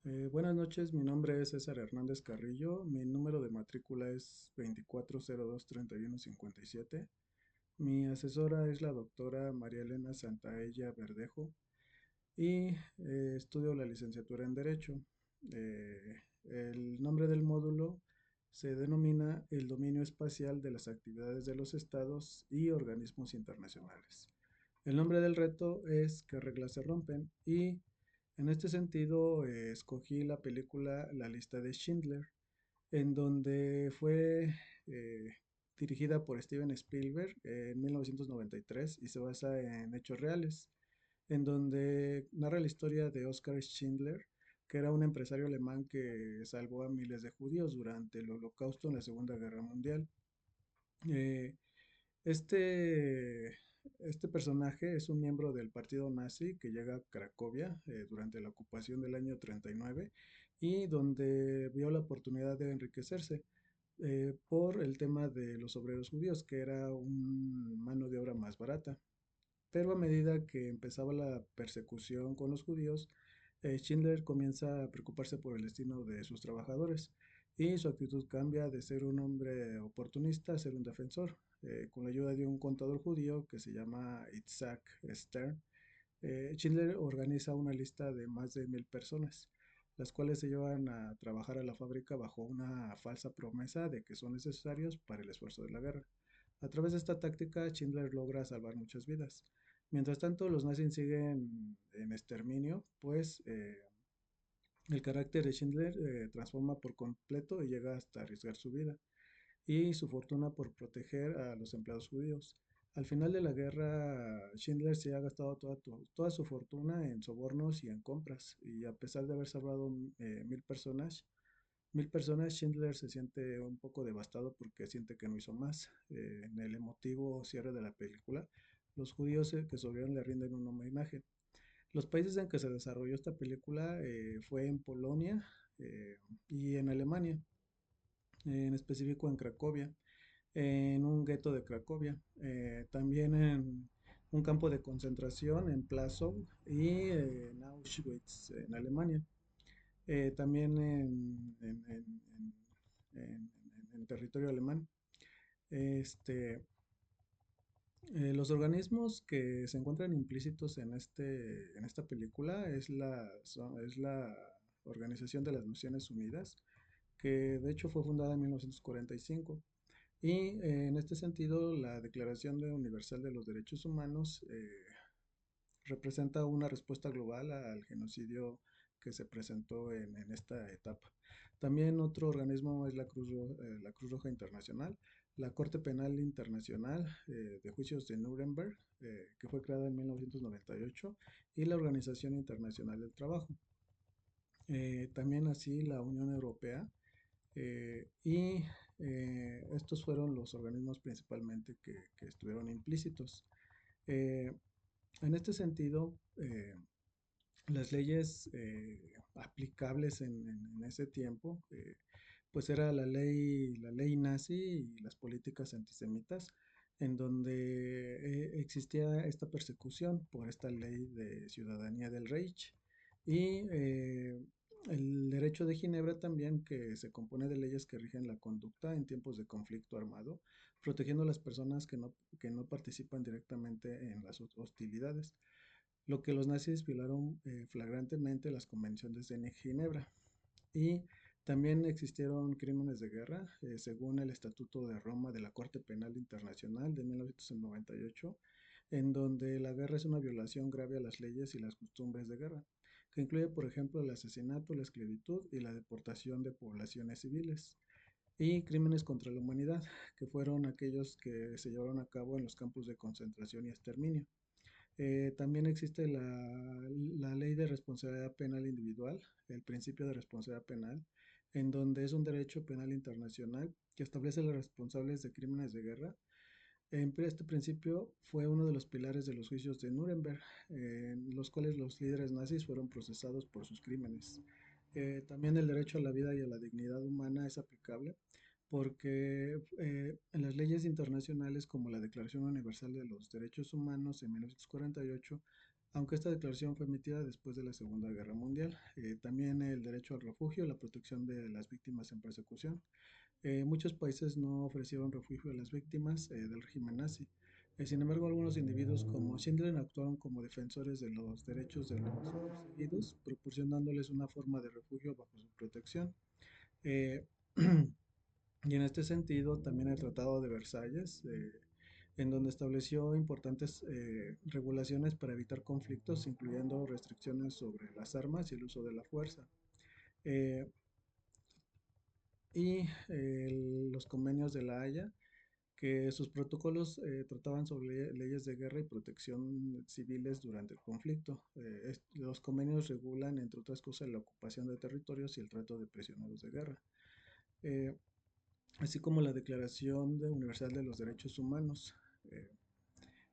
Buenas noches, mi nombre es César Hernández Carrillo, mi número de matrícula es 24023157. Mi asesora es la doctora María Elena Santaella Verdejo y estudio la licenciatura en Derecho. El nombre del módulo se denomina el dominio espacial de las actividades de los estados y organismos internacionales. El nombre del reto es ¿Qué reglas se rompen? Y en este sentido escogí la película La lista de Schindler, en donde fue eh, dirigida por Steven Spielberg en 1993 y se basa en hechos reales, en donde narra la historia de Oskar Schindler, que era un empresario alemán que salvó a miles de judíos durante el Holocausto en la Segunda Guerra Mundial. Eh, este, este personaje es un miembro del partido nazi que llega a Cracovia durante la ocupación del año 39 y donde vio la oportunidad de enriquecerse por el tema de los obreros judíos, que era una mano de obra más barata. Pero a medida que empezaba la persecución con los judíos, Schindler comienza a preocuparse por el destino de sus trabajadores y su actitud cambia de ser un hombre oportunista a ser un defensor. Con la ayuda de un contador judío que se llama Isaac Stern, Schindler organiza una lista de más de 1000 personas, las cuales se llevan a trabajar a la fábrica bajo una falsa promesa de que son necesarios para el esfuerzo de la guerra. A través de esta táctica, Schindler logra salvar muchas vidas. Mientras tanto, los nazis siguen en exterminio, pues el carácter de Schindler transforma por completo y llega hasta arriesgar su vida y su fortuna por proteger a los empleados judíos. Al final de la guerra, Schindler se ha gastado toda su fortuna en sobornos y en compras, y a pesar de haber salvado 1000 personas, Schindler se siente un poco devastado porque siente que no hizo más. En el emotivo cierre de la película, los judíos que sobrevivieron le rinden un homenaje. Los países en que se desarrolló esta película fue en Polonia y en Alemania, en específico en Cracovia, en un gueto de Cracovia, también en un campo de concentración en Plaszow y en Auschwitz, en Alemania, también en territorio alemán. Este, los organismos que se encuentran implícitos en esta película es la Organización de las Naciones Unidas, que de hecho fue fundada en 1945. Y en este sentido, la Declaración Universal de los Derechos Humanos representa una respuesta global al genocidio que se presentó en esta etapa. También otro organismo es la Cruz Roja Internacional, la Corte Penal Internacional de Juicios de Nuremberg, que fue creada en 1998, y la Organización Internacional del Trabajo. También así la Unión Europea, y estos fueron los organismos principalmente que estuvieron implícitos. Eh, en este sentido, las leyes aplicables en ese tiempo, pues era la ley nazi y las políticas antisemitas, en donde existía esta persecución por esta ley de ciudadanía del Reich. Y el derecho de Ginebra también, que se compone de leyes que rigen la conducta en tiempos de conflicto armado, protegiendo a las personas que no participan directamente en las hostilidades, lo que los nazis violaron flagrantemente las convenciones de Ginebra. Y también existieron crímenes de guerra, según el Estatuto de Roma de la Corte Penal Internacional de 1998, en donde la guerra es una violación grave a las leyes y las costumbres de guerra, que incluye, por ejemplo, el asesinato, la esclavitud y la deportación de poblaciones civiles. Y crímenes contra la humanidad, que fueron aquellos que se llevaron a cabo en los campos de concentración y exterminio. También existe la ley de responsabilidad penal individual, el principio de responsabilidad penal, en donde es un derecho penal internacional que establece los responsables de crímenes de guerra. Este principio fue uno de los pilares de los juicios de Nuremberg, en los cuales los líderes nazis fueron procesados por sus crímenes. También el derecho a la vida y a la dignidad humana es aplicable porque en las leyes internacionales como la Declaración Universal de los Derechos Humanos en 1948 aunque esta declaración fue emitida después de la Segunda Guerra Mundial. También el derecho al refugio, la protección de las víctimas en persecución. Muchos países no ofrecieron refugio a las víctimas del régimen nazi. Sin embargo, algunos individuos como Schindler actuaron como defensores de los derechos de los perseguidos, proporcionándoles una forma de refugio bajo su protección. Eh, y en este sentido, también el Tratado de Versalles, en donde estableció importantes regulaciones para evitar conflictos, incluyendo restricciones sobre las armas y el uso de la fuerza. Eh, los convenios de La Haya, que sus protocolos trataban sobre leyes de guerra y protección civiles durante el conflicto. Los convenios regulan, entre otras cosas, la ocupación de territorios y el trato de prisioneros de guerra, eh, así como la Universal de los Derechos Humanos.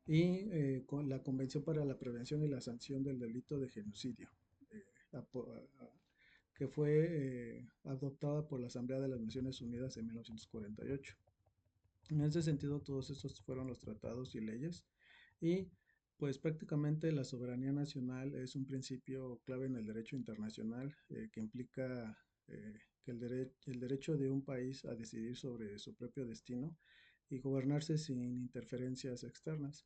eh, con la Convención para la Prevención y la Sanción del Delito de Genocidio, eh, apo- a- a- que fue adoptada por la Asamblea de las Naciones Unidas en 1948. En ese sentido, todos estos fueron los tratados y leyes y pues prácticamente la soberanía nacional es un principio clave en el derecho internacional que implica que el derecho de un país a decidir sobre su propio destino y gobernarse sin interferencias externas,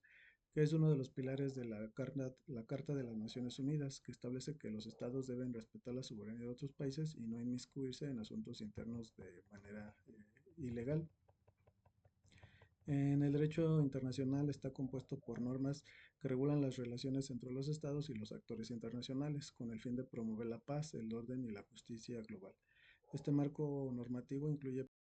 que es uno de los pilares de la Carta de las Naciones Unidas, que establece que los estados deben respetar la soberanía de otros países y no inmiscuirse en asuntos internos de manera ilegal. En el derecho internacional está compuesto por normas que regulan las relaciones entre los estados y los actores internacionales, con el fin de promover la paz, el orden y la justicia global. Este marco normativo incluye